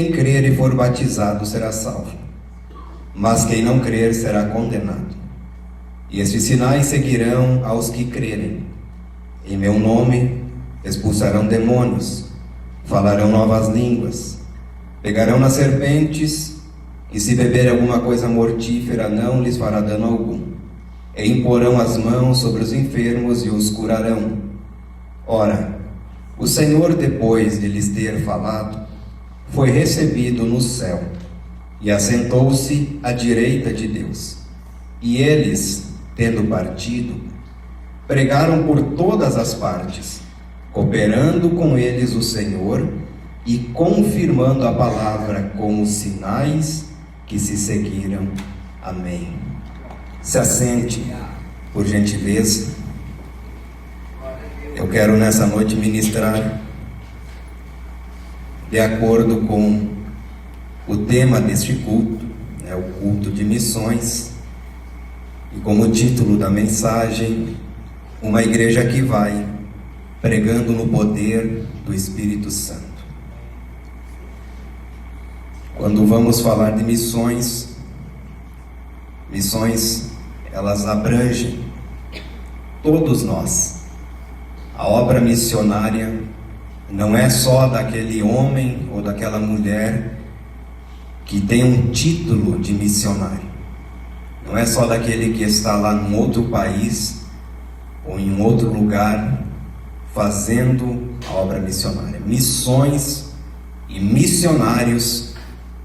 Quem crer e for batizado será salvo, mas quem não crer será condenado. E estes sinais seguirão aos que crerem. Em meu nome expulsarão demônios, falarão novas línguas, pegarão nas serpentes, e se beberem alguma coisa mortífera não lhes fará dano algum. E imporão as mãos sobre os enfermos e os curarão. Ora, o Senhor, depois de lhes ter falado, foi recebido no céu e assentou-se à direita de Deus. E eles, tendo partido, pregaram por todas as partes, cooperando com eles o Senhor e confirmando a palavra com os sinais que se seguiram. Amém. Se assente, por gentileza. Eu quero nessa noite ministrar de acordo com o tema deste culto, o culto de missões, e como título da mensagem, uma igreja que vai pregando no poder do Espírito Santo. Quando vamos falar de missões, elas abrangem todos nós. A obra missionária não é só daquele homem ou daquela mulher que tem um título de missionário. Não é só daquele que está lá num outro país ou em um outro lugar fazendo a obra missionária. Missões e missionários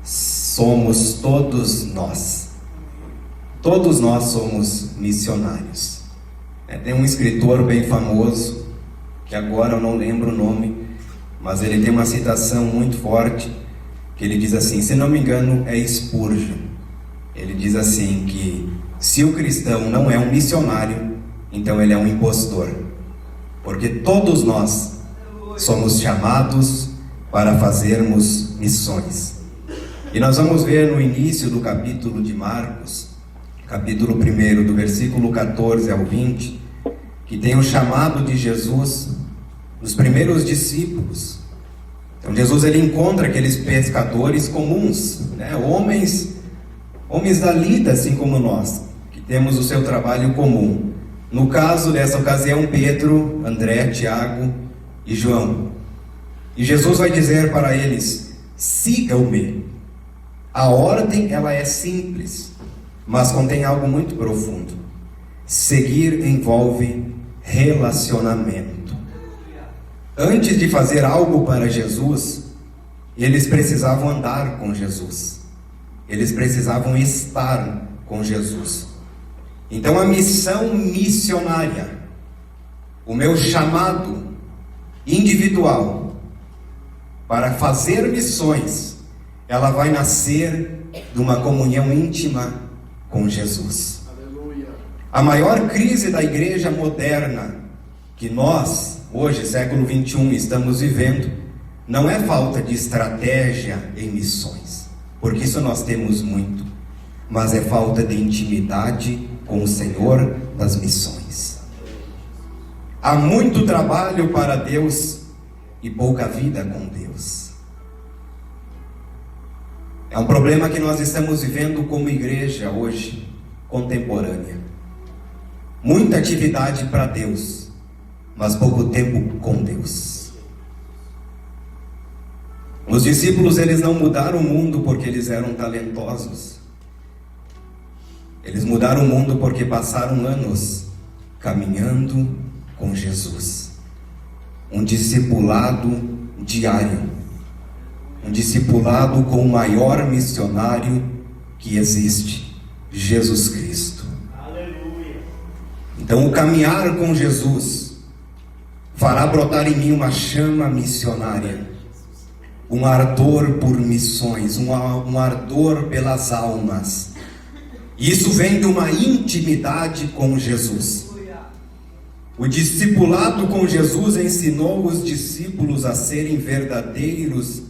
somos todos nós. Todos nós somos missionários. Tem um escritor bem famoso, que agora eu não lembro o nome, mas ele tem uma citação muito forte, que ele diz assim, se não me engano é Spurgeon. Ele diz assim que se o cristão não é um missionário, então ele é um impostor. Porque todos nós somos chamados para fazermos missões. E nós vamos ver no início do capítulo de Marcos, capítulo 1, do versículo 14 ao 20, que tem o chamado de Jesus dos primeiros discípulos. Então Jesus ele encontra aqueles pescadores comuns, homens da lida, assim como nós, que temos o seu trabalho comum. No caso dessa ocasião, Pedro, André, Tiago e João. E Jesus vai dizer para eles, sigam-me. A ordem ela é simples, mas contém algo muito profundo. Seguir envolve relacionamento. Antes de fazer algo para Jesus, eles precisavam andar com Jesus. Eles precisavam estar com Jesus. Então a missão missionária, o meu chamado individual para fazer missões, ela vai nascer de uma comunhão íntima com Jesus. Aleluia. A maior crise da igreja moderna que nós, hoje, século 21, estamos vivendo, não é falta de estratégia em missões, porque isso nós temos muito, mas é falta de intimidade com o Senhor das missões. Há muito trabalho para Deus e pouca vida com Deus. É um problema que nós estamos vivendo como igreja hoje, contemporânea. Muita atividade para Deus, mas pouco tempo com Deus. Os discípulos, eles não mudaram o mundo porque eles eram talentosos. Eles mudaram o mundo porque passaram anos caminhando com Jesus. Um discipulado diário. Um discipulado com o maior missionário que existe, Jesus Cristo. Aleluia. Então o caminhar com Jesus fará brotar em mim uma chama missionária, um ardor por missões, um ardor pelas almas. E isso vem de uma intimidade com Jesus. O discipulado com Jesus ensinou os discípulos a serem verdadeiros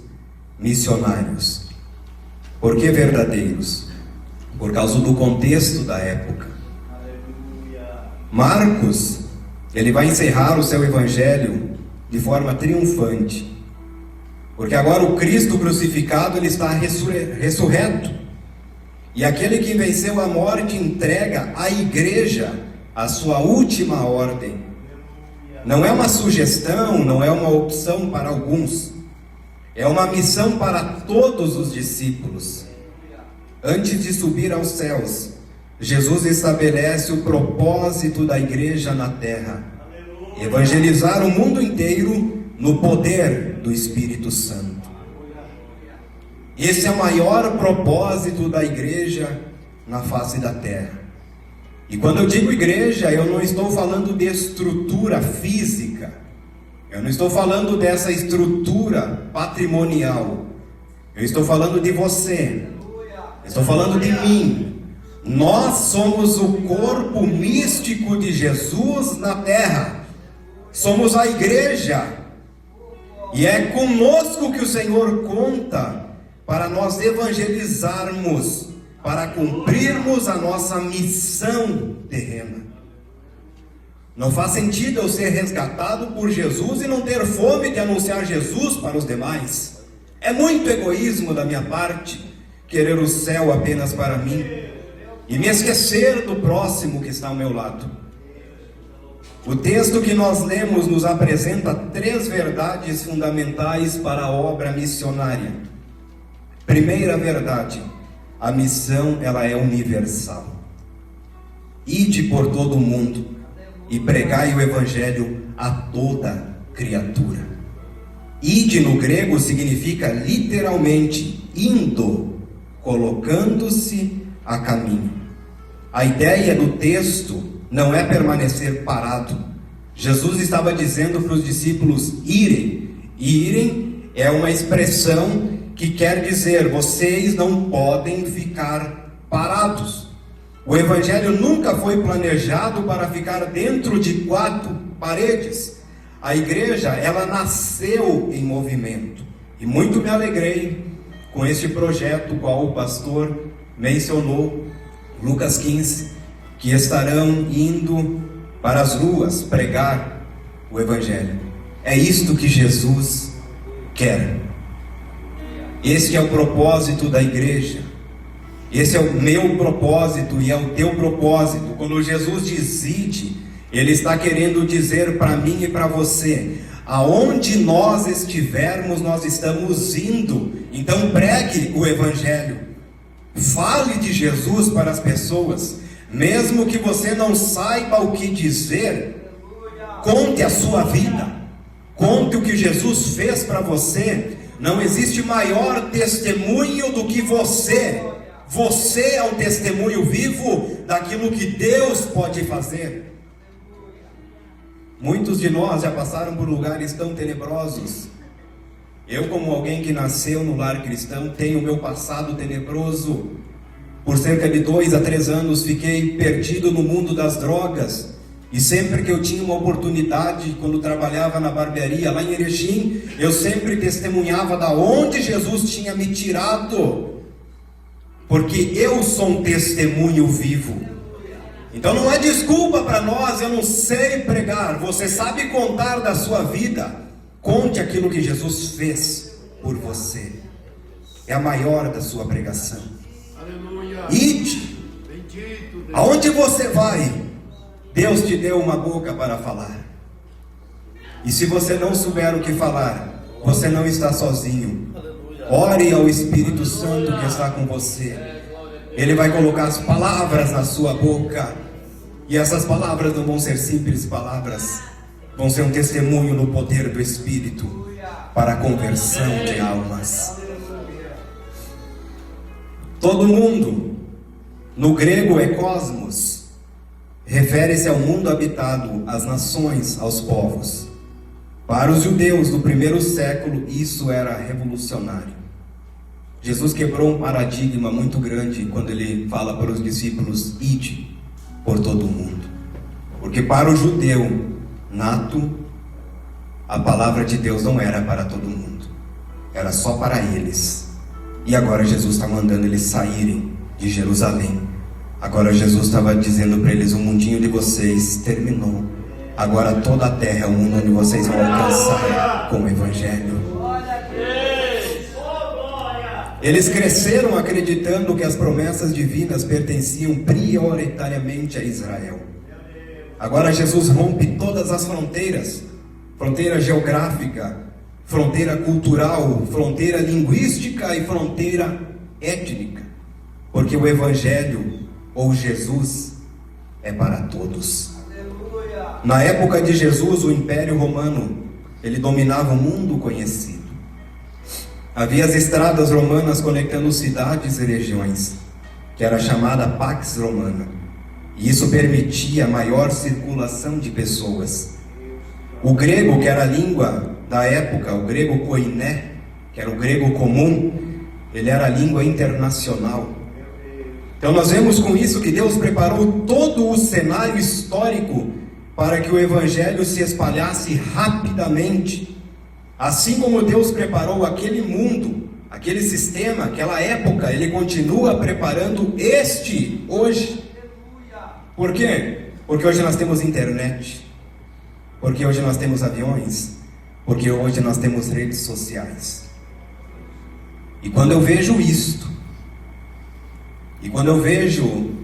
missionários. Por que verdadeiros? Por causa do contexto da época. Marcos, ele vai encerrar o seu evangelho de forma triunfante. Porque agora o Cristo crucificado, ele está ressurreto. E aquele que venceu a morte entrega à igreja a sua última ordem. Não é uma sugestão, não é uma opção para alguns. É uma missão para todos os discípulos. Antes de subir aos céus, Jesus estabelece o propósito da igreja na terra: evangelizar o mundo inteiro no poder do Espírito Santo. Esse é o maior propósito da igreja na face da terra. E quando eu digo igreja, eu não estou falando de estrutura física, eu não estou falando dessa estrutura patrimonial, eu estou falando de você, estou falando de mim. Nós somos o corpo místico de Jesus na terra, somos a igreja, e é conosco que o Senhor conta para nós evangelizarmos, para cumprirmos a nossa missão terrena. Não faz sentido eu ser resgatado por Jesus e não ter fome de anunciar Jesus para os demais. É muito egoísmo da minha parte querer o céu apenas para mim e me esquecer do próximo que está ao meu lado. O texto que nós lemos nos apresenta 3 verdades fundamentais para a obra missionária. Primeira verdade: a missão, ela é universal. Ide por todo o mundo e pregai o evangelho a toda criatura. Ide no grego significa literalmente indo, colocando-se a caminho. A ideia do texto não é permanecer parado. Jesus estava dizendo para os discípulos irem. Irem é uma expressão que quer dizer, vocês não podem ficar parados. O evangelho nunca foi planejado para ficar dentro de 4 paredes. A igreja, ela nasceu em movimento. E muito me alegrei com este projeto, qual o pastor mencionou, Lucas 15, que estarão indo para as ruas pregar o evangelho. É isto que Jesus quer. Este é o propósito da igreja. Esse é o meu propósito e é o teu propósito. Quando Jesus diz ide, Ele está querendo dizer para mim e para você: aonde nós estivermos, nós estamos indo. Então pregue o evangelho. Fale de Jesus para as pessoas. Mesmo que você não saiba o que dizer, conte a sua vida. Conte o que Jesus fez para você. Não existe maior testemunho do que você. Você é um testemunho vivo daquilo que Deus pode fazer. Muitos de nós já passaram por lugares tão tenebrosos. Eu, como alguém que nasceu no lar cristão, tenho o meu passado tenebroso. Por cerca de 2 a 3 anos fiquei perdido no mundo das drogas. E sempre que eu tinha uma oportunidade, quando trabalhava na barbearia lá em Erechim, eu sempre testemunhava da onde Jesus tinha me tirado, porque eu sou um testemunho vivo. Então não é desculpa para nós, eu não sei pregar. Você sabe contar da sua vida, conte aquilo que Jesus fez por você. É a maior da sua pregação. Aleluia. Ide. Aonde você vai, Deus te deu uma boca para falar. E se você não souber o que falar, você não está sozinho. Ore ao Espírito Santo que está com você. Ele vai colocar as palavras na sua boca. E essas palavras não vão ser simples palavras. Vão ser um testemunho no poder do Espírito para a conversão de almas. Todo mundo, no grego é cosmos, refere-se ao mundo habitado, às nações, aos povos. Para os judeus do primeiro século, isso era revolucionário. Jesus quebrou um paradigma muito grande quando ele fala para os discípulos: ide por todo o mundo. Porque para o judeu nato, a palavra de Deus não era para todo mundo, era só para eles. E agora Jesus está mandando eles saírem de Jerusalém. Agora Jesus estava dizendo para eles: o mundinho de vocês terminou. Agora toda a terra é o mundo onde vocês vão alcançar com o evangelho. Eles cresceram acreditando que as promessas divinas pertenciam prioritariamente a Israel. Agora Jesus rompe todas as fronteiras, fronteira geográfica, fronteira cultural, fronteira linguística e fronteira étnica, porque o Evangelho, ou Jesus, é para todos. Na época de Jesus, o Império Romano, ele dominava o mundo conhecido. Havia as estradas romanas conectando cidades e regiões, que era chamada Pax Romana, e isso permitia maior circulação de pessoas. O grego, que era a língua da época, o grego koiné, que era o grego comum, ele era a língua internacional. Então nós vemos com isso que Deus preparou todo o cenário histórico para que o Evangelho se espalhasse rapidamente. Assim como Deus preparou aquele mundo, aquele sistema, aquela época, Ele continua preparando este hoje. Por quê? Porque hoje nós temos internet, porque hoje nós temos aviões, porque hoje nós temos redes sociais. E quando eu vejo isto, e quando eu vejo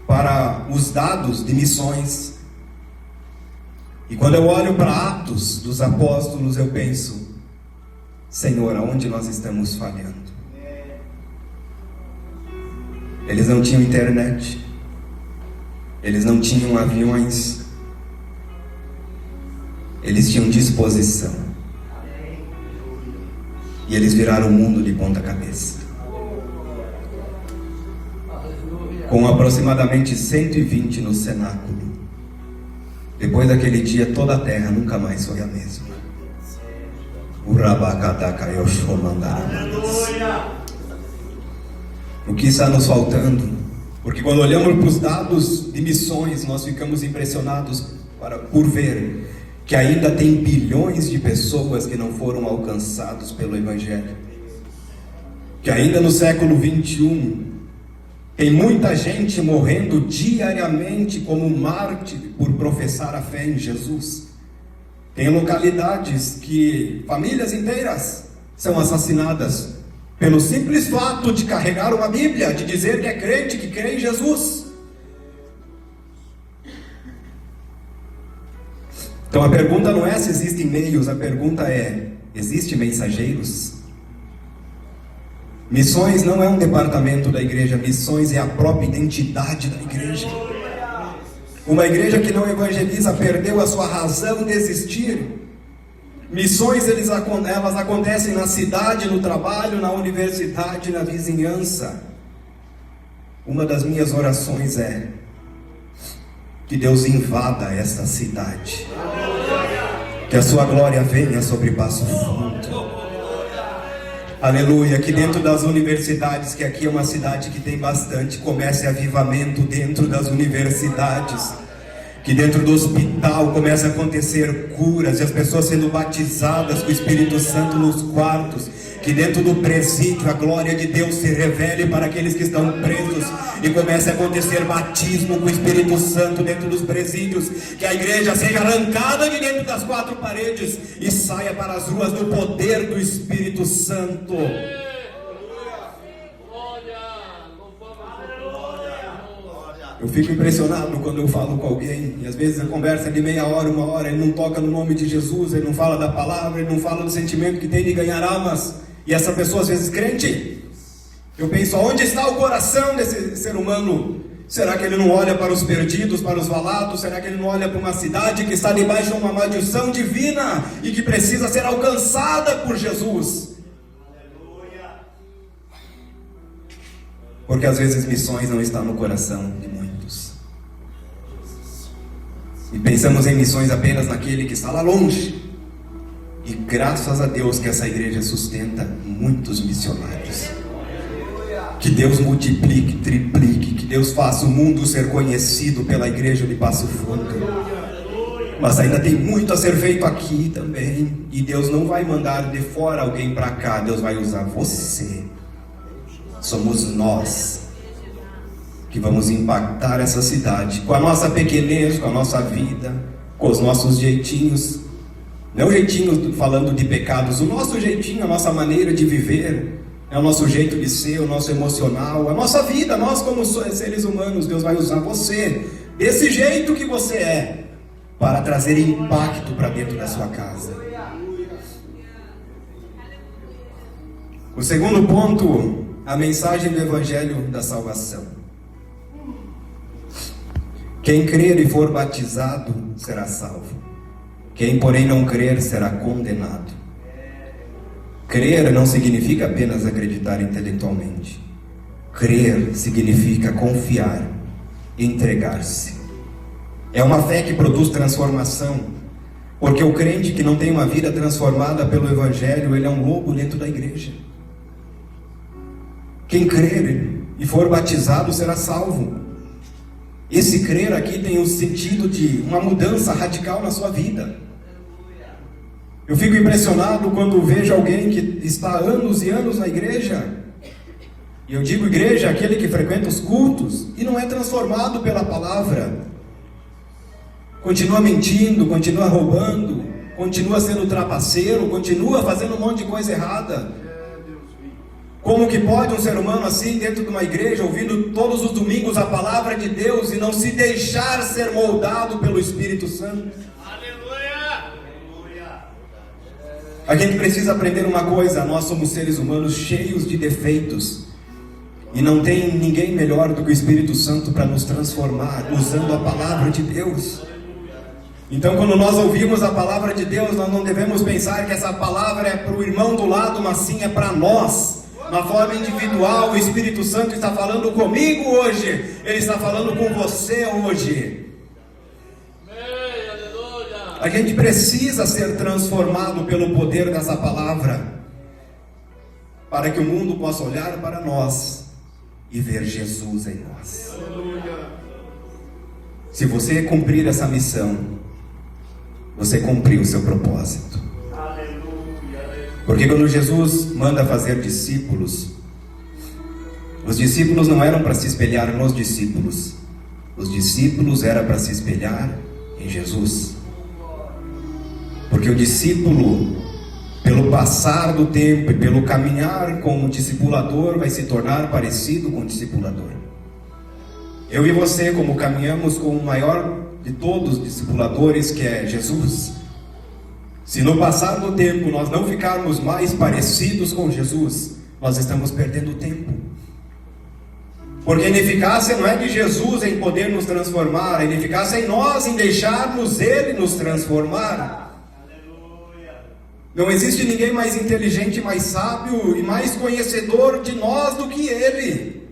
para os dados de missões, e quando eu olho para Atos dos Apóstolos, eu penso: Senhor, aonde nós estamos falhando? Eles não tinham internet, eles não tinham aviões, eles tinham disposição, e eles viraram o mundo de ponta cabeça. Com aproximadamente 120 no cenáculo, depois daquele dia toda a terra nunca mais foi a mesma. O que está nos faltando? Porque quando olhamos para os dados de missões, nós ficamos impressionados por ver que ainda tem bilhões de pessoas que não foram alcançados pelo Evangelho. Que ainda no século 21 tem muita gente morrendo diariamente como mártir por professar a fé em Jesus. Tem localidades que famílias inteiras são assassinadas pelo simples fato de carregar uma Bíblia, de dizer que é crente, que crê em Jesus. Então a pergunta não é se existem meios, a pergunta é: existem mensageiros? Missões não é um departamento da igreja, missões é a própria identidade da igreja. Uma igreja que não evangeliza perdeu a sua razão de existir. Missões elas acontecem na cidade, no trabalho, na universidade, na vizinhança. Uma das minhas orações é que Deus invada esta cidade, que a sua glória venha sobre Passo Fundo. Aleluia, que dentro das universidades, que aqui é uma cidade que tem bastante, comece avivamento dentro das universidades. Que dentro do hospital comece a acontecer curas e as pessoas sendo batizadas com o Espírito Santo nos quartos. Que dentro do presídio a glória de Deus se revele para aqueles que estão presos e comece a acontecer batismo com o Espírito Santo dentro dos presídios. Que a igreja seja arrancada de dentro das quatro paredes e saia para as ruas no poder do Espírito Santo. Eu fico impressionado quando eu falo com alguém, e às vezes a conversa é de meia hora, uma hora, ele não toca no nome de Jesus, ele não fala da palavra, ele não fala do sentimento que tem de ganhar almas, e essa pessoa às vezes crente. Eu penso, onde está o coração desse ser humano? Será que ele não olha para os perdidos, para os valados? Será que ele não olha para uma cidade que está debaixo de uma maldição divina e que precisa ser alcançada por Jesus? Porque às vezes missões não estão no coração de muitos. E pensamos em missões apenas naquele que está lá longe. E graças a Deus que essa igreja sustenta muitos missionários. Que Deus multiplique, triplique, que Deus faça o mundo ser conhecido pela igreja de Passo Fundo. Mas ainda tem muito a ser feito aqui também. E Deus não vai mandar de fora alguém para cá, Deus vai usar você. Somos nós que vamos impactar essa cidade com a nossa pequenez, com a nossa vida, com os nossos jeitinhos. Não jeitinho falando de pecados, o nosso jeitinho, a nossa maneira de viver. É o nosso jeito de ser, o nosso emocional, a nossa vida. Nós como seres humanos, Deus vai usar você desse jeito que você é para trazer impacto para dentro da sua casa. O segundo ponto, a mensagem do Evangelho da salvação. Quem crer e for batizado será salvo. Quem, porém, não crer será condenado. Crer não significa apenas acreditar intelectualmente. Crer significa confiar, entregar-se. É uma fé que produz transformação, porque o crente que não tem uma vida transformada pelo Evangelho, ele é um lobo dentro da igreja. Quem crer e for batizado será salvo. Esse crer aqui tem o sentido de uma mudança radical na sua vida. Eu fico impressionado quando vejo alguém que está há anos e anos na igreja, e eu digo igreja, aquele que frequenta os cultos, e não é transformado pela palavra. Continua mentindo, continua roubando, continua sendo trapaceiro, continua fazendo um monte de coisa errada. Como que pode um ser humano assim, dentro de uma igreja, ouvindo todos os domingos a palavra de Deus, e não se deixar ser moldado pelo Espírito Santo? A gente precisa aprender uma coisa: nós somos seres humanos cheios de defeitos, e não tem ninguém melhor do que o Espírito Santo para nos transformar, usando a palavra de Deus. Então, quando nós ouvimos a palavra de Deus, nós não devemos pensar que essa palavra é para o irmão do lado, mas sim é para nós, na forma individual. O Espírito Santo está falando comigo hoje, Ele está falando com você hoje. A gente precisa ser transformado pelo poder dessa palavra, para que o mundo possa olhar para nós e ver Jesus em nós. Se você cumprir essa missão, você cumpriu o seu propósito. Porque quando Jesus manda fazer discípulos, os discípulos não eram para se espelhar nos discípulos, os discípulos eram para se espelhar em Jesus. Porque o discípulo, pelo passar do tempo e pelo caminhar com o discipulador, vai se tornar parecido com o discipulador. Eu e você, como caminhamos com o maior de todos os discipuladores, que é Jesus, se no passar do tempo nós não ficarmos mais parecidos com Jesus, nós estamos perdendo tempo. Porque a ineficácia não é de Jesus em poder nos transformar, a ineficácia é em nós, em deixarmos Ele nos transformar. Não existe ninguém mais inteligente, mais sábio e mais conhecedor de nós do que Ele.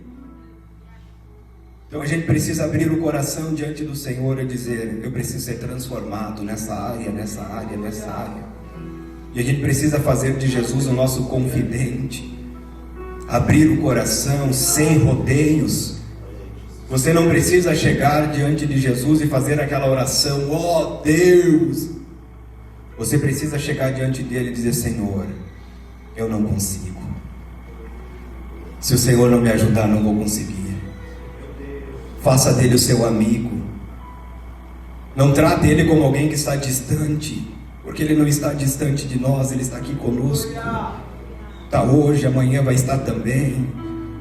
Então a gente precisa abrir o coração diante do Senhor e dizer: eu preciso ser transformado nessa área, nessa área, nessa área. E a gente precisa fazer de Jesus o nosso confidente. Abrir o coração sem rodeios. Você não precisa chegar diante de Jesus e fazer aquela oração: ó Deus. Você precisa chegar diante dele e dizer: Senhor, eu não consigo. Se o Senhor não me ajudar, não vou conseguir. Faça dele o seu amigo. Não trate ele como alguém que está distante, porque ele não está distante de nós, ele está aqui conosco. Está hoje, amanhã vai estar também.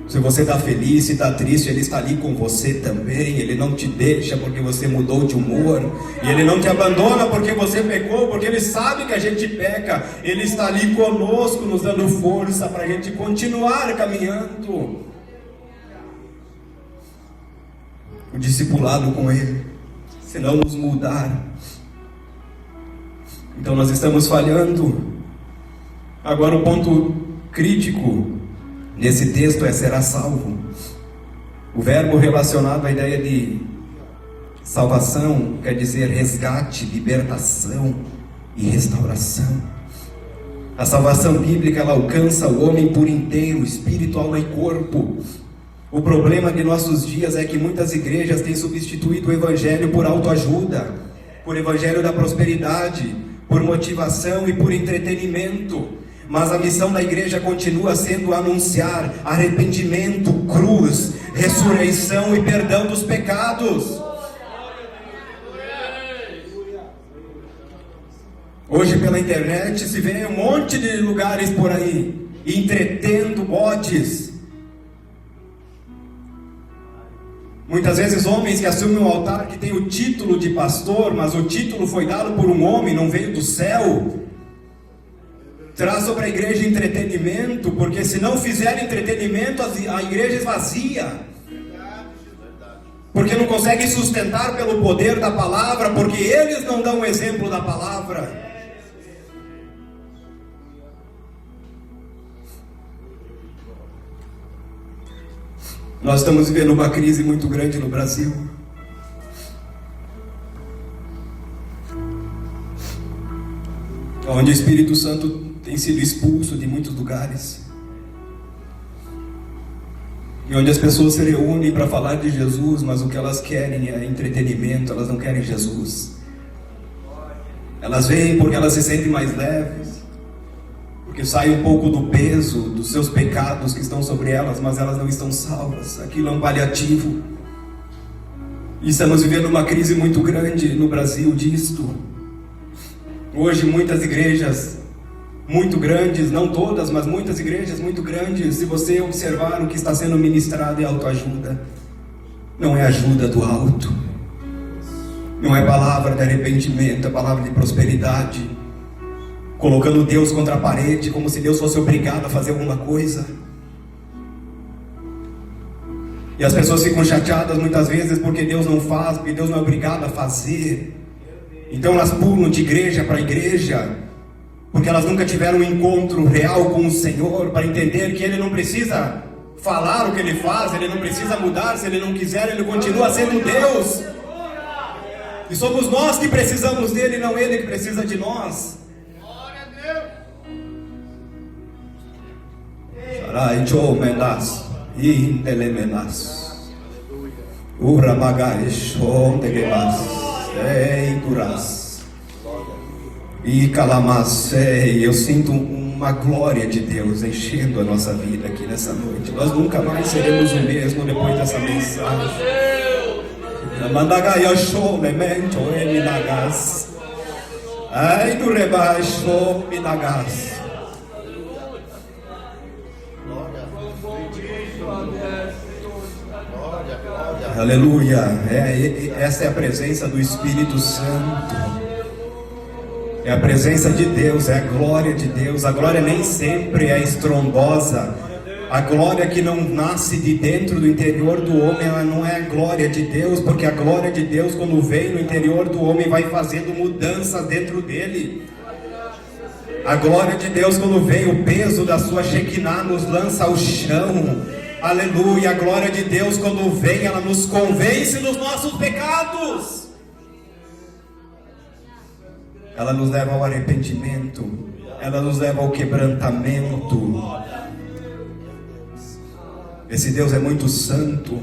Se você está feliz, se está triste, Ele está ali com você também. Ele não te deixa porque você mudou de humor, e Ele não te abandona porque você pecou, porque Ele sabe que a gente peca. Ele está ali conosco, nos dando força para a gente continuar caminhando. O discipulado com Ele, se não nos mudar, então nós estamos falhando. Agora o ponto crítico nesse texto é: será salvo. O verbo relacionado à ideia de salvação quer dizer resgate, libertação e restauração. A salvação bíblica, ela alcança o homem por inteiro, espírito, alma e corpo. O problema de nossos dias é que muitas igrejas têm substituído o evangelho por autoajuda, por evangelho da prosperidade, por motivação e por entretenimento. Mas a missão da igreja continua sendo anunciar arrependimento, cruz, ressurreição e perdão dos pecados. Hoje pela internet se vê um monte de lugares por aí entretendo bodes. Muitas vezes homens que assumem um altar que tem o título de pastor, mas o título foi dado por um homem, não veio do céu. Traz sobre a igreja entretenimento, porque se não fizer entretenimento, a igreja esvazia. Porque não conseguem sustentar pelo poder da palavra, porque eles não dão o exemplo da palavra. Nós estamos vivendo uma crise muito grande no Brasil. Onde o Espírito Santo tem sido expulso de muitos lugares. E onde as pessoas se reúnem para falar de Jesus, mas o que elas querem é entretenimento, elas não querem Jesus. Elas vêm porque elas se sentem mais leves, porque sai um pouco do peso dos seus pecados que estão sobre elas, mas elas não estão salvas. Aquilo é um paliativo. E estamos vivendo uma crise muito grande no Brasil disto. Hoje muitas igrejas muito grandes, não todas, mas muitas igrejas muito grandes, se você observar o que está sendo ministrado é autoajuda. Não é ajuda do alto. Não é palavra de arrependimento, é palavra de prosperidade. Colocando Deus contra a parede, como se Deus fosse obrigado a fazer alguma coisa. E as pessoas ficam chateadas muitas vezes porque Deus não faz, porque Deus não é obrigado a fazer. Então elas pulam de igreja para igreja, porque elas nunca tiveram um encontro real com o Senhor, para entender que Ele não precisa falar o que Ele faz, Ele não precisa mudar, se Ele não quiser, Ele continua sendo Deus. E somos nós que precisamos dEle, não Ele que precisa de nós. E calamacei, eu sinto uma glória de Deus enchendo a nossa vida aqui nessa noite. Nós nunca mais seremos o mesmo depois dessa mensagem. Ai do rebaixo minagas. Aleluia. Essa é a presença do Espírito Santo. É a presença de Deus, é a glória de Deus. A glória nem sempre é estrondosa. A glória que não nasce de dentro do interior do homem, ela não é a glória de Deus, porque a glória de Deus, quando vem no interior do homem, vai fazendo mudanças dentro dele. A glória de Deus, quando vem, o peso da sua Shekinah nos lança ao chão. Aleluia. A glória de Deus, quando vem, ela nos convence dos nossos pecados. Ela nos leva ao arrependimento, ela nos leva ao quebrantamento. Esse Deus é muito santo.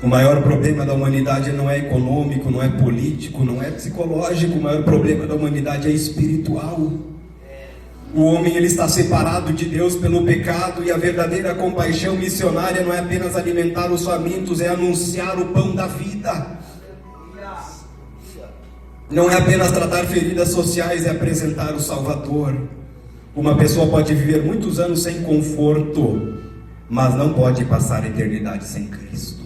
O maior problema da humanidade não é econômico, não é político, não é psicológico. O maior problema da humanidade é espiritual. O homem, ele está separado de Deus pelo pecado, e a verdadeira compaixão missionária não é apenas alimentar os famintos, é anunciar o pão da vida. Não é apenas tratar feridas sociais, é apresentar o Salvador. Uma pessoa pode viver muitos anos sem conforto, mas não pode passar a eternidade sem Cristo.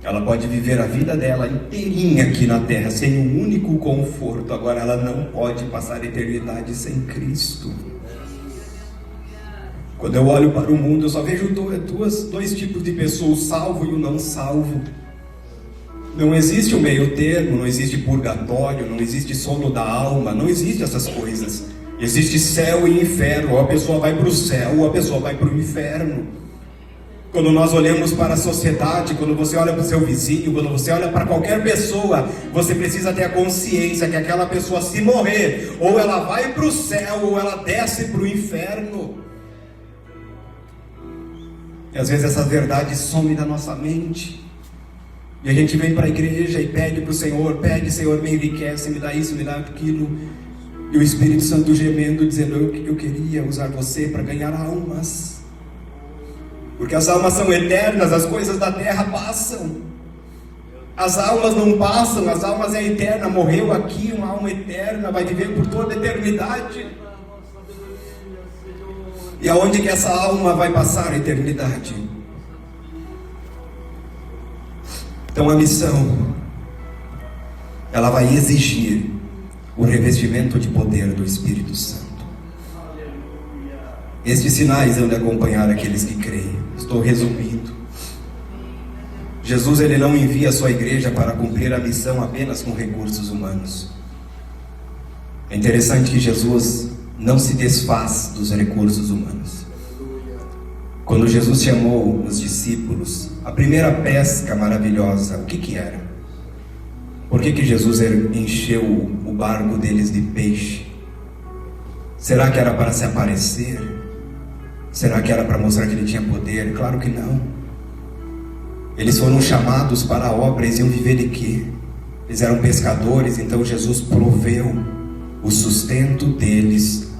Ela pode viver a vida dela inteirinha aqui na terra, sem um único conforto. Agora ela não pode passar a eternidade sem Cristo. Quando eu olho para o mundo, eu só vejo dois tipos de pessoas, o salvo e o não salvo. Não existe o meio termo, não existe purgatório, não existe sono da alma, não existe essas coisas. Existe céu e inferno, ou a pessoa vai para o céu, ou a pessoa vai para o inferno. Quando nós olhamos para a sociedade, quando você olha para o seu vizinho, quando você olha para qualquer pessoa, você precisa ter a consciência que aquela pessoa, se morrer, ou ela vai para o céu, ou ela desce para o inferno. E às vezes essa verdade some da nossa mente. E a gente vem para a igreja e pede para o Senhor, Senhor, me enriquece, me dá isso, me dá aquilo. E o Espírito Santo gemendo, dizendo, eu queria usar você para ganhar almas. Porque as almas são eternas, as coisas da terra passam. As almas não passam, as almas é eterna. Morreu aqui, uma alma eterna, vai viver por toda a eternidade. E aonde que essa alma vai passar a eternidade? Então a missão, ela vai exigir o revestimento de poder do Espírito Santo. Estes sinais hão de acompanhar aqueles que creem. Estou resumindo. Jesus, ele não envia a sua igreja para cumprir a missão apenas com recursos humanos. É interessante que Jesus não se desfaz dos recursos humanos. Quando Jesus chamou os discípulos, a primeira pesca maravilhosa, o que era? Por que Jesus encheu o barco deles de peixe? Será que era para se aparecer? Será que era para mostrar que ele tinha poder? Claro que não. Eles foram chamados para a obra. Eles iam viver de quê? Eles eram pescadores, então Jesus proveu o sustento deles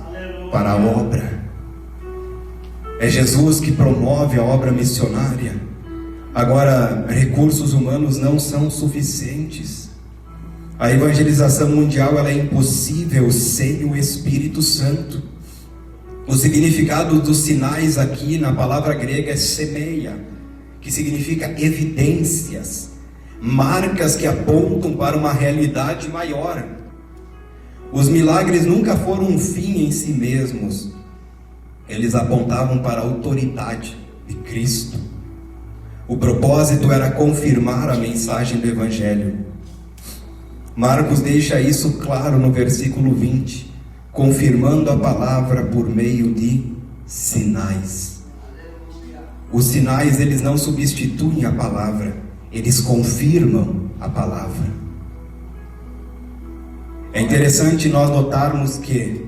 para a obra. É Jesus que promove a obra missionária. Agora, recursos humanos não são suficientes. A evangelização mundial, ela é impossível sem o Espírito Santo. O significado dos sinais aqui na palavra grega é semeia, que significa evidências, marcas que apontam para uma realidade maior. Os milagres nunca foram um fim em si mesmos. Eles apontavam para a autoridade de Cristo. O propósito era confirmar a mensagem do Evangelho. Marcos deixa isso claro no versículo 20, confirmando a palavra por meio de sinais. Os sinais, eles não substituem a palavra, eles confirmam a palavra. É interessante nós notarmos que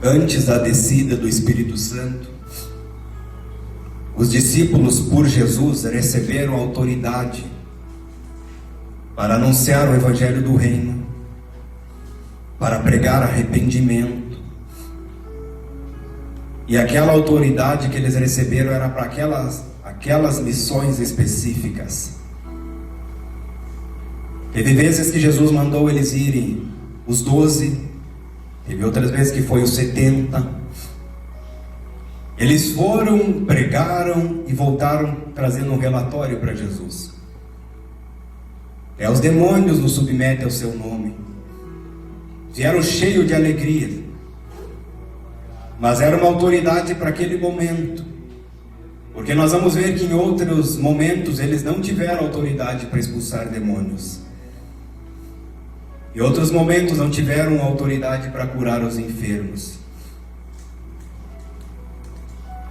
antes da descida do Espírito Santo, os discípulos por Jesus receberam autoridade para anunciar o Evangelho do Reino, para pregar arrependimento. E aquela autoridade que eles receberam era para aquelas missões específicas. Teve vezes que Jesus mandou eles irem, os 12, teve outras vezes que foi os 70. Eles foram, pregaram e voltaram trazendo um relatório para Jesus. Os demônios nos submetem ao seu nome. Vieram cheios de alegria. Mas era uma autoridade para aquele momento. Porque nós vamos ver que em outros momentos eles não tiveram autoridade para expulsar demônios. Em outros momentos não tiveram autoridade para curar os enfermos.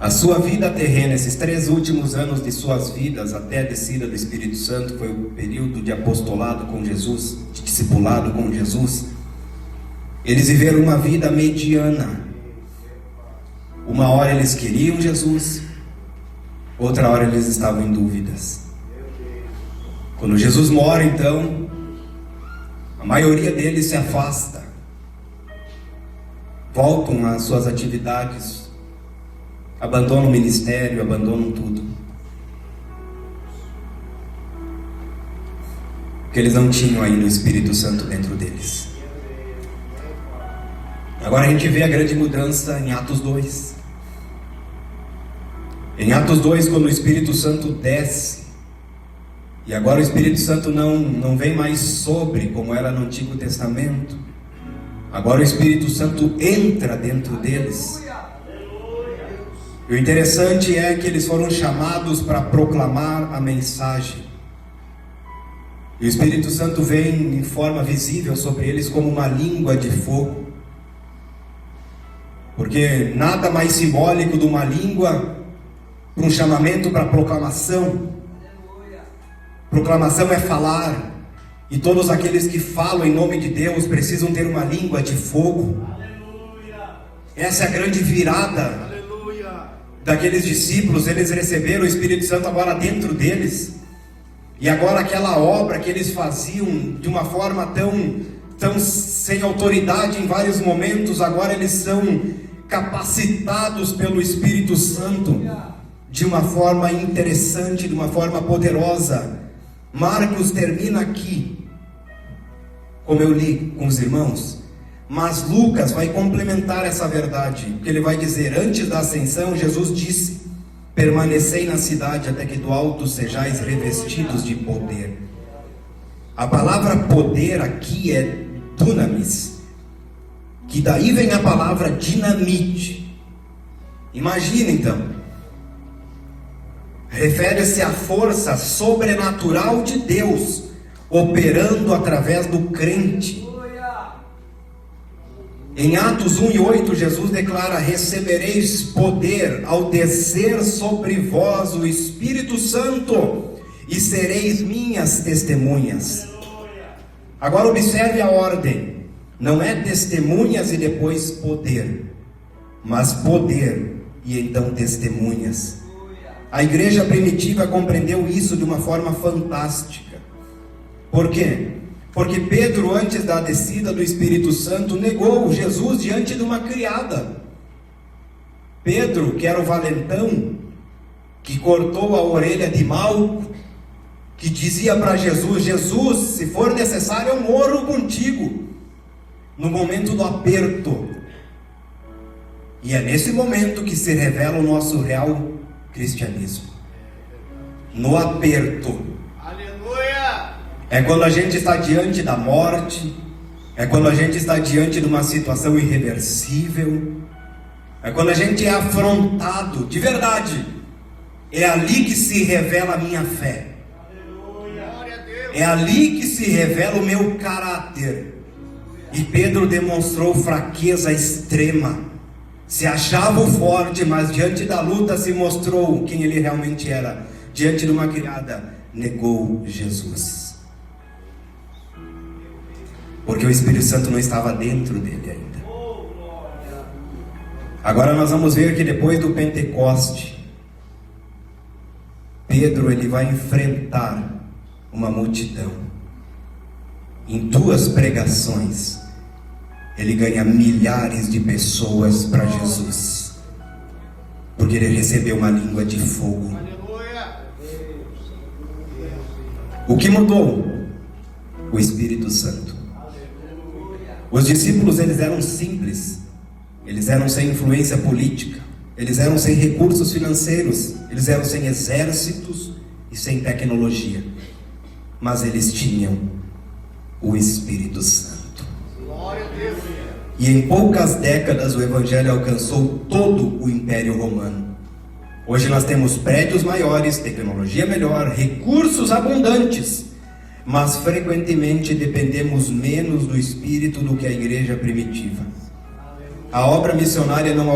A sua vida terrena, esses 3 últimos anos de suas vidas, até a descida do Espírito Santo, foi o período de apostolado com Jesus, de discipulado com Jesus. Eles viveram uma vida mediana. Uma hora eles queriam Jesus, outra hora eles estavam em dúvidas. Quando Jesus mora, então, a maioria deles se afasta, voltam às suas atividades, abandonam o ministério, abandonam tudo. Porque eles não tinham ainda o Espírito Santo dentro deles. Agora a gente vê a grande mudança em Atos 2. Em Atos 2, quando o Espírito Santo desce, e agora o Espírito Santo não vem mais sobre, como era no Antigo Testamento. Agora o Espírito Santo entra dentro deles. E o interessante é que eles foram chamados para proclamar a mensagem. E o Espírito Santo vem em forma visível sobre eles como uma língua de fogo. Porque nada mais simbólico de uma língua para um chamamento para proclamação. Proclamação é falar. E todos aqueles que falam em nome de Deus precisam ter uma língua de fogo. Essa é a grande virada daqueles discípulos. Eles receberam o Espírito Santo agora dentro deles. E agora aquela obra que eles faziam de uma forma tão sem autoridade em vários momentos, agora eles são capacitados pelo Espírito Santo de uma forma interessante, de uma forma poderosa. Marcos termina aqui, como eu li com os irmãos, mas Lucas vai complementar essa verdade, porque ele vai dizer: antes da ascensão, Jesus disse: permanecei na cidade até que do alto sejais revestidos de poder. A palavra poder aqui é dunamis, que daí vem a palavra dinamite. Imagina então, refere-se à força sobrenatural de Deus operando através do crente. Em Atos 1:8, Jesus declara: recebereis poder ao descer sobre vós o Espírito Santo, e sereis minhas testemunhas. Agora observe a ordem: não é testemunhas e depois poder, mas poder e então testemunhas. A igreja primitiva compreendeu isso de uma forma fantástica. Por quê? Porque Pedro, antes da descida do Espírito Santo, negou Jesus diante de uma criada. Pedro, que era o valentão, que cortou a orelha de Malco, que dizia para Jesus: Jesus, se for necessário eu morro contigo, no momento do aperto. E é nesse momento que se revela o nosso real cristianismo. No aperto. É quando a gente está diante da morte, é quando a gente está diante de uma situação irreversível, é quando a gente é afrontado de verdade. É ali que se revela a minha fé, é ali que se revela o meu caráter. E Pedro demonstrou fraqueza extrema, se achava o forte, mas diante da luta se mostrou quem ele realmente era. Diante de uma criada, negou Jesus, porque o Espírito Santo não estava dentro dele ainda. Agora nós vamos ver que depois do Pentecoste, Pedro ele vai enfrentar uma multidão. Em 2 pregações, ele ganha milhares de pessoas para Jesus, porque ele recebeu uma língua de fogo. O que mudou? O Espírito Santo. Os discípulos, eles eram simples, eles eram sem influência política, eles eram sem recursos financeiros, eles eram sem exércitos e sem tecnologia, mas eles tinham o Espírito Santo. E em poucas décadas o Evangelho alcançou todo o Império Romano. Hoje nós temos prédios maiores, tecnologia melhor, recursos abundantes, mas frequentemente dependemos menos do Espírito do que a igreja primitiva. A obra missionária não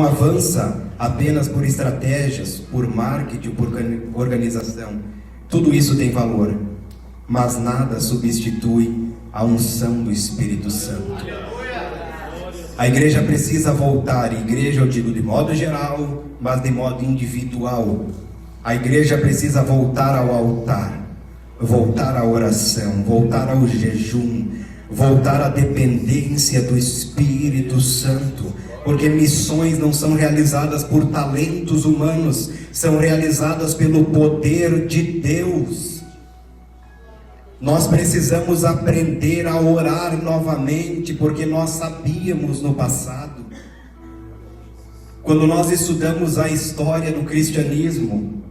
avança apenas por estratégias, por marketing, por organização. Tudo isso tem valor, mas nada substitui a unção do Espírito Santo. A igreja precisa voltar, igreja eu digo de modo geral, mas de modo individual. A igreja precisa voltar ao altar, voltar à oração, voltar ao jejum, voltar à dependência do Espírito Santo, porque missões não são realizadas por talentos humanos, são realizadas pelo poder de Deus. Nós precisamos aprender a orar novamente, porque nós sabíamos no passado. Quando nós estudamos a história do cristianismo,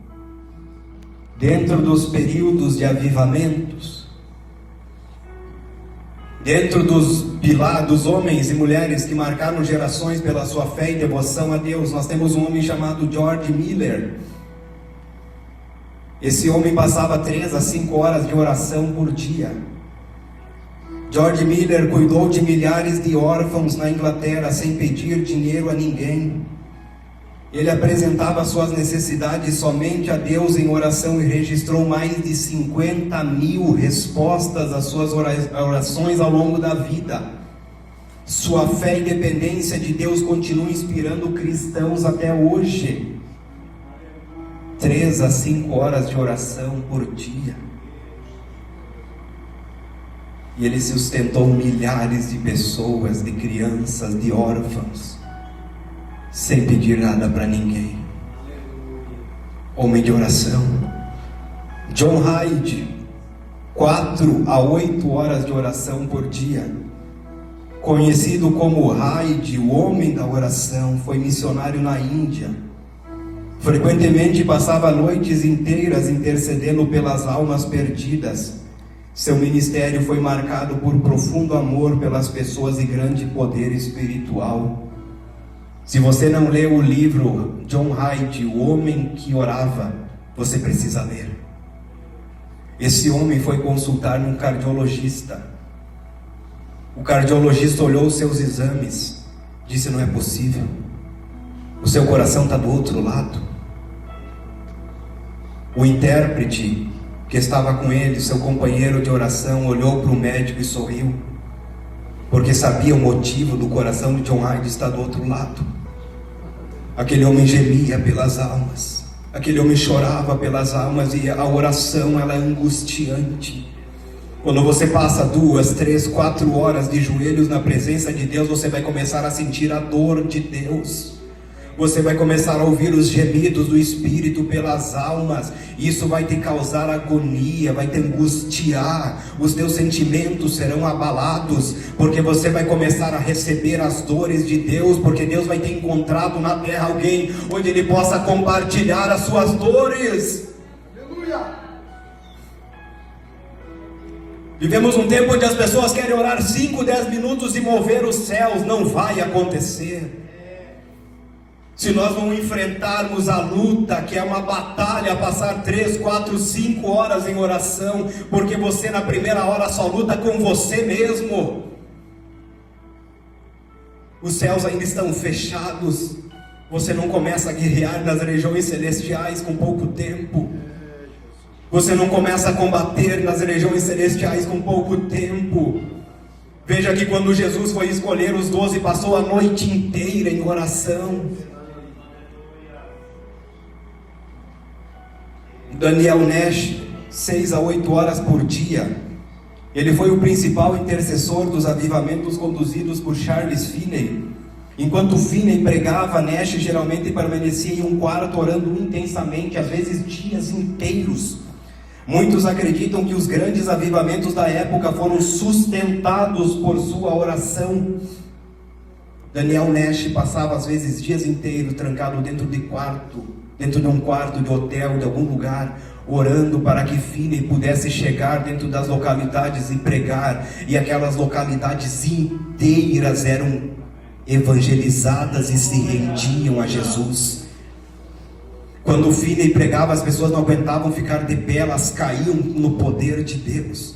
dentro dos períodos de avivamentos, dentro dos homens e mulheres que marcaram gerações pela sua fé e devoção a Deus, nós temos um homem chamado George Miller. Esse homem passava 3 a 5 horas de oração por dia. George Miller cuidou de milhares de órfãos na Inglaterra sem pedir dinheiro a ninguém. Ele apresentava suas necessidades somente a Deus em oração e registrou mais de 50.000 respostas às suas orações ao longo da vida. Sua fé e dependência de Deus continuam inspirando cristãos até hoje. 3 a 5 horas de oração por dia. E ele sustentou milhares de pessoas, de crianças, de órfãos, sem pedir nada para ninguém. Homem de oração. John Hyde, 4 a 8 horas de oração por dia. Conhecido como Hyde, o homem da oração, foi missionário na Índia. Frequentemente passava noites inteiras intercedendo pelas almas perdidas. Seu ministério foi marcado por profundo amor pelas pessoas e grande poder espiritual. Se você não leu o livro John Hyde, O Homem que Orava, você precisa ler. Esse homem foi consultar um cardiologista. O cardiologista olhou os seus exames, disse: não é possível, o seu coração está do outro lado. O intérprete que estava com ele, seu companheiro de oração, olhou para o médico e sorriu, porque sabia o motivo do coração de John Hyde estar do outro lado. Aquele homem gemia pelas almas, aquele homem chorava pelas almas, e a oração, ela é angustiante. Quando você passa 2, 3, 4 horas de joelhos na presença de Deus, você vai começar a sentir a dor de Deus. Você vai começar a ouvir os gemidos do Espírito pelas almas. Isso vai te causar agonia, vai te angustiar. Os teus sentimentos serão abalados, porque você vai começar a receber as dores de Deus, porque Deus vai ter encontrado na terra alguém onde Ele possa compartilhar as suas dores. Aleluia! Vivemos um tempo onde as pessoas querem orar 5, 10 minutos e mover os céus. Não vai acontecer. Se nós não enfrentarmos a luta, que é uma batalha, passar 3, 4, 5 horas em oração, porque você na primeira hora só luta com você mesmo. Os céus ainda estão fechados. Você não começa a guerrear nas regiões celestiais com pouco tempo. Você não começa a combater nas regiões celestiais com pouco tempo. Veja que quando Jesus foi escolher os 12, passou a noite inteira em oração. Daniel Nash, 6 a 8 horas por dia. Ele foi o principal intercessor dos avivamentos conduzidos por Charles Finney. Enquanto Finney pregava, Nash geralmente permanecia em um quarto orando intensamente, às vezes dias inteiros. Muitos acreditam que os grandes avivamentos da época foram sustentados por sua oração. Daniel Nash passava às vezes dias inteiros trancado dentro de um quarto de hotel, de algum lugar, orando para que Finney pudesse chegar dentro das localidades e pregar, e aquelas localidades inteiras eram evangelizadas e se rendiam a Jesus. Quando Finney pregava, as pessoas não aguentavam ficar de pé, elas caíam no poder de Deus.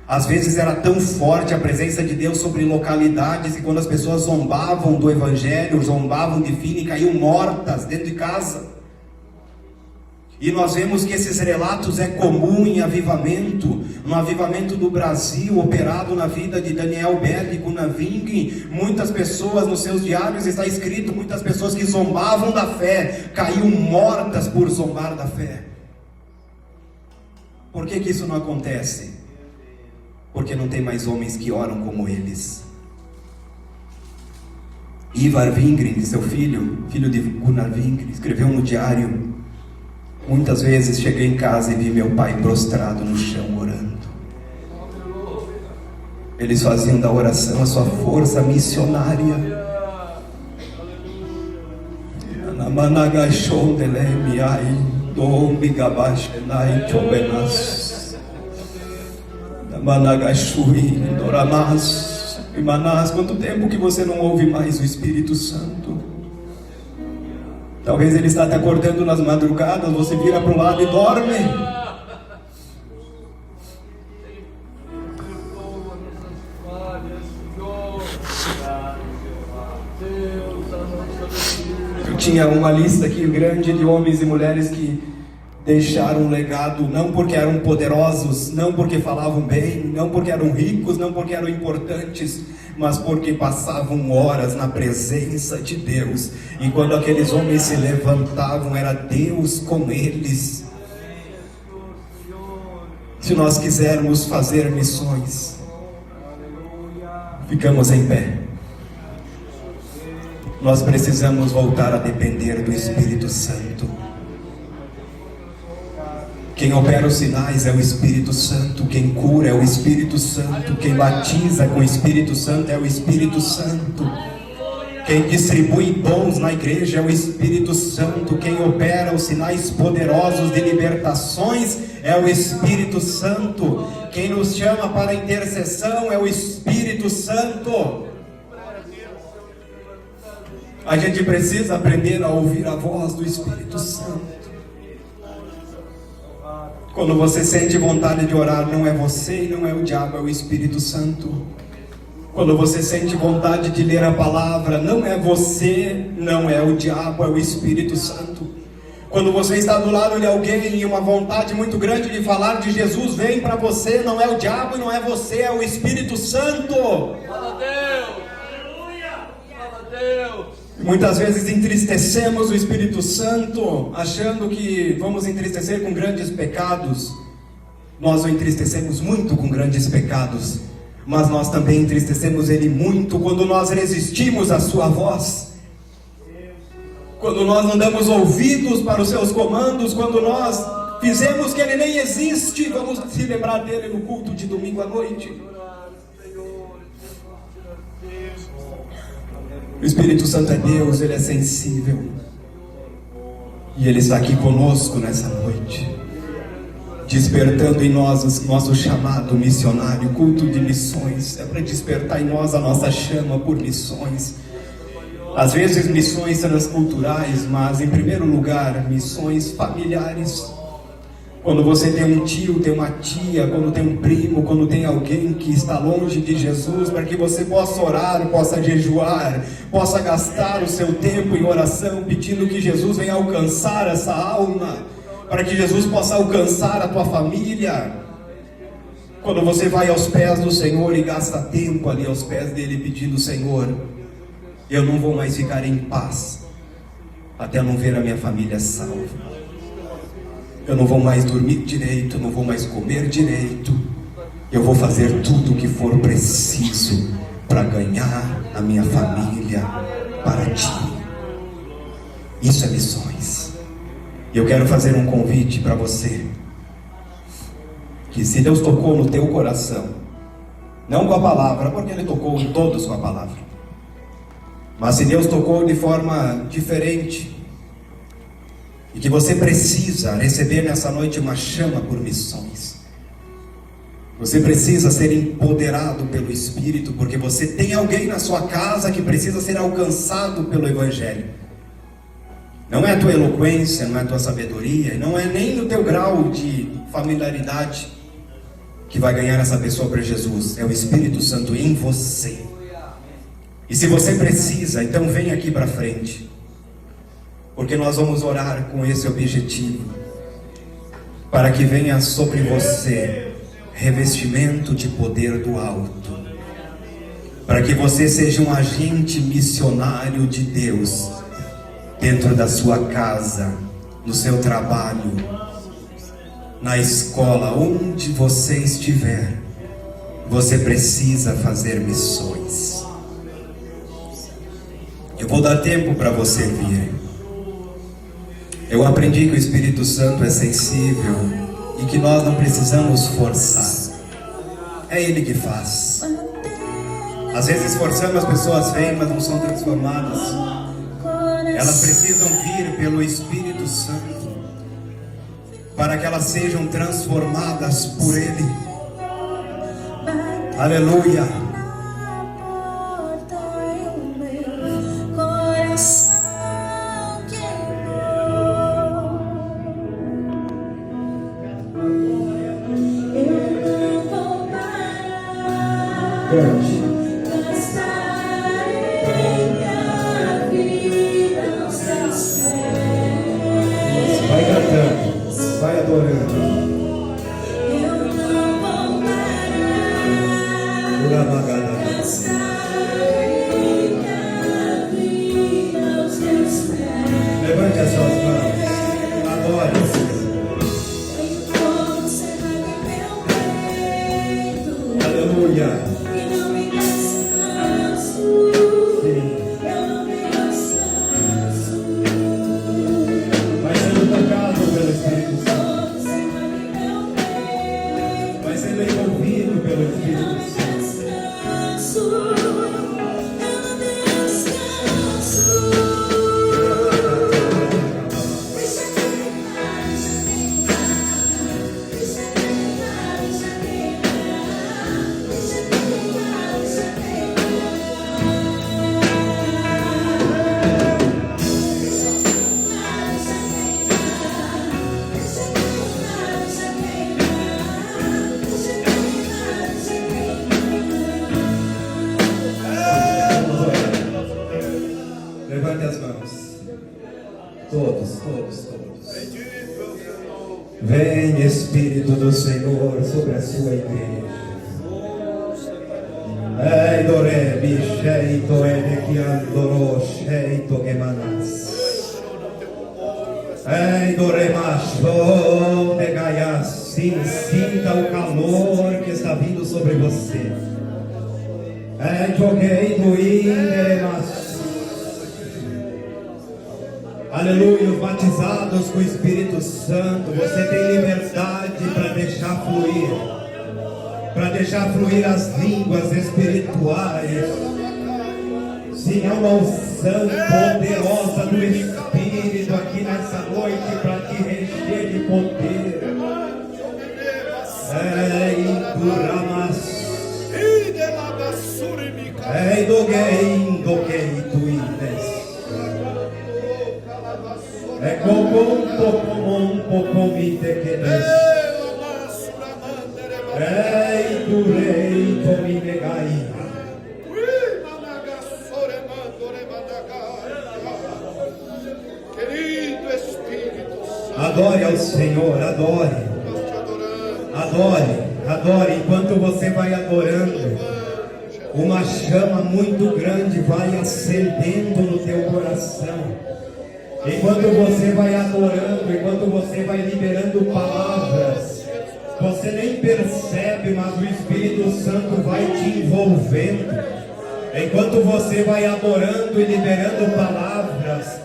Às vezes era tão forte a presença de Deus sobre localidades, e quando as pessoas zombavam do Evangelho, zombavam de Finney, caíam mortas dentro de casa. E nós vemos que esses relatos é comum em avivamento. No avivamento do Brasil, operado na vida de Daniel Berg Gunaving, muitas pessoas, nos seus diários está escrito, muitas pessoas que zombavam da fé, caíam mortas por zombar da fé. Por que isso não acontece? Porque não tem mais homens que oram como eles. Ivar Vingren, seu filho de Gunnar Vingren, escreveu no diário: muitas vezes cheguei em casa e vi meu pai prostrado no chão orando. Eles faziam da oração a sua força missionária. Manás, quanto tempo que você não ouve mais o Espírito Santo? Talvez ele está te acordando nas madrugadas, você vira para o lado e dorme. Eu tinha uma lista aqui grande de homens e mulheres que deixaram um legado, não porque eram poderosos, não porque falavam bem, não porque eram ricos, não porque eram importantes, mas porque passavam horas na presença de Deus. E quando aqueles homens se levantavam, era Deus com eles. Se nós quisermos fazer missões, ficamos em pé. Nós precisamos voltar a depender do Espírito Santo. Quem opera os sinais é o Espírito Santo. Quem cura é o Espírito Santo. Quem batiza com o Espírito Santo é o Espírito Santo. Quem distribui dons na igreja é o Espírito Santo. Quem opera os sinais poderosos de libertações é o Espírito Santo. Quem nos chama para a intercessão é o Espírito Santo. A gente precisa aprender a ouvir a voz do Espírito Santo. Quando você sente vontade de orar, não é você e não é o diabo, é o Espírito Santo. Quando você sente vontade de ler a palavra, não é você, não é o diabo, é o Espírito Santo. Quando você está do lado de alguém e uma vontade muito grande de falar de Jesus vem para você, não é o diabo e não é você, é o Espírito Santo. Fala a Deus! Aleluia! Fala a Deus! Muitas vezes entristecemos o Espírito Santo, achando que vamos entristecer com grandes pecados. Nós o entristecemos muito com grandes pecados, mas nós também entristecemos Ele muito quando nós resistimos à sua voz, quando nós não damos ouvidos para os seus comandos, quando nós fizemos que Ele nem existe. Vamos se lembrar dele no culto de domingo à noite. O Espírito Santo é Deus, Ele é sensível. E Ele está aqui conosco nessa noite, despertando em nós o nosso chamado missionário. Culto de missões é para despertar em nós a nossa chama por missões. Às vezes missões transculturais, mas em primeiro lugar missões familiares. Quando você tem um tio, tem uma tia, quando tem um primo, quando tem alguém que está longe de Jesus, para que você possa orar, possa jejuar, possa gastar o seu tempo em oração, pedindo que Jesus venha alcançar essa alma, para que Jesus possa alcançar a tua família. Quando você vai aos pés do Senhor e gasta tempo ali aos pés dele pedindo: Senhor, eu não vou mais ficar em paz até não ver a minha família salva. Eu não vou mais dormir direito, não vou mais comer direito. Eu vou fazer tudo o que for preciso para ganhar a minha família para ti. Isso é missões. E eu quero fazer um convite para você, que se Deus tocou no teu coração, não com a palavra, porque Ele tocou em todos com a palavra, mas se Deus tocou de forma diferente, e que você precisa receber nessa noite uma chama por missões, você precisa ser empoderado pelo Espírito, porque você tem alguém na sua casa que precisa ser alcançado pelo Evangelho. Não é a tua eloquência, não é a tua sabedoria, não é nem o teu grau de familiaridade que vai ganhar essa pessoa para Jesus, é o Espírito Santo em você. E se você precisa, então vem aqui para frente, porque nós vamos orar com esse objetivo, para que venha sobre você revestimento de poder do alto, para que você seja um agente missionário de Deus, dentro da sua casa, no seu trabalho, na escola, onde você estiver, você precisa fazer missões. Eu vou dar tempo para você vir. Eu aprendi que o Espírito Santo é sensível e que nós não precisamos forçar. É Ele que faz. Às vezes forçamos, as pessoas vêm, mas não são transformadas. Elas precisam vir pelo Espírito Santo, para que elas sejam transformadas por Ele. Aleluia. Vai cantando, vai adorando. Vem, Espírito do Senhor, sobre a sua igreja. Ei, Dorebi, Sheito, Edekiandoro, Sheito, Gemanas. Ei, Doremacho, Negaias, sim, sinta o calor que está vindo sobre você. Ei, Joguei, Duíneremas. Aleluia, os batizados com o Espírito Santo, você tem liberdade para deixar fluir as línguas espirituais. Sim, há uma unção poderosa do Espírito aqui nessa noite para te encher de poder. Ei, Duramas. Ei, Doguei, Tuínes. É pouco me tequenes. Ei, durei, me negai. Querido Espírito Santo, adore ao Senhor, adore. Enquanto você vai adorando, uma chama muito grande vai acendendo no teu coração. Enquanto você vai adorando, enquanto você vai liberando palavras, você nem percebe, mas o Espírito Santo vai te envolvendo. Enquanto você vai adorando e liberando palavras,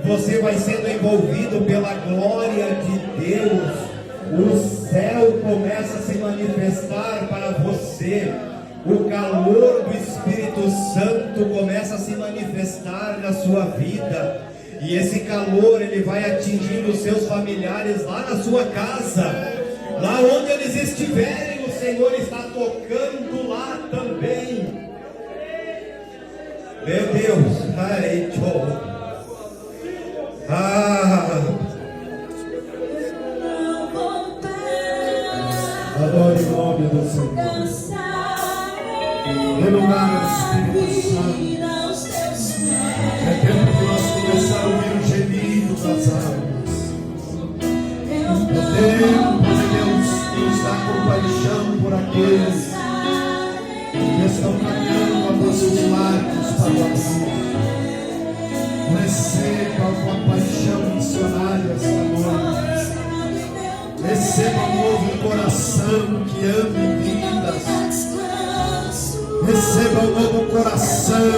você vai sendo envolvido pela glória de Deus. O céu começa a se manifestar para você. O calor do Espírito Santo começa a se manifestar na sua vida. E esse calor, ele vai atingindo os seus familiares lá na sua casa. Lá onde eles estiverem, o Senhor está tocando lá também. Meu Deus. Ai, adore o nome do Senhor. Dê lugar ao Espírito Santo. É tempo de nós começar a ouvir o gemido das almas. É tempo de Deus nos dar compaixão por aqueles que estão caminhando a vossos lábios para o amor. Receba com paixão missionária esta noite. Receba um novo coração que ame vidas. Receba um novo coração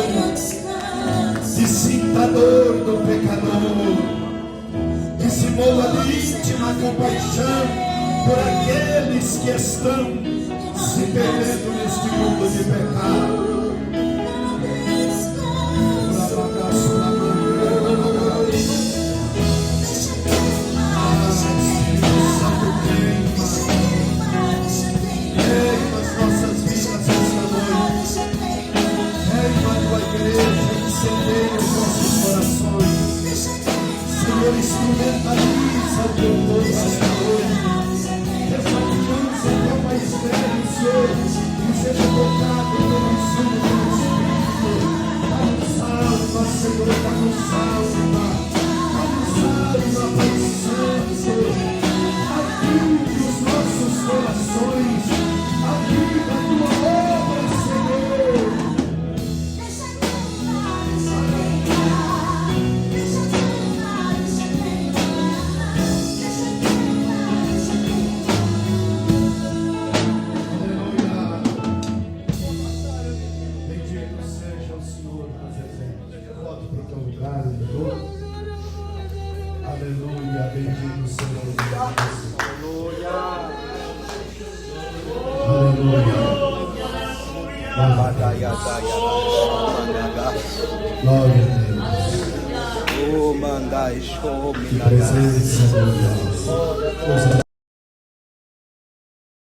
que sinta a dor do pecador, que se mova de íntima compaixão por aqueles que estão se perdendo neste mundo de pecado. Senhor, instrumentaliza o teu povo esta noite. Que essa criança que é o mais velho, Senhor, que seja tocado pelo ensino do Espírito. Dá um salva, Senhor, dá um salva. Dá um salva, Pai Santo. Avive os nossos corações. Avive a tua obra, Senhor. Aleluia, bendito seja o Deus. Aleluia. Glória a Deus. Que presença, meu Deus.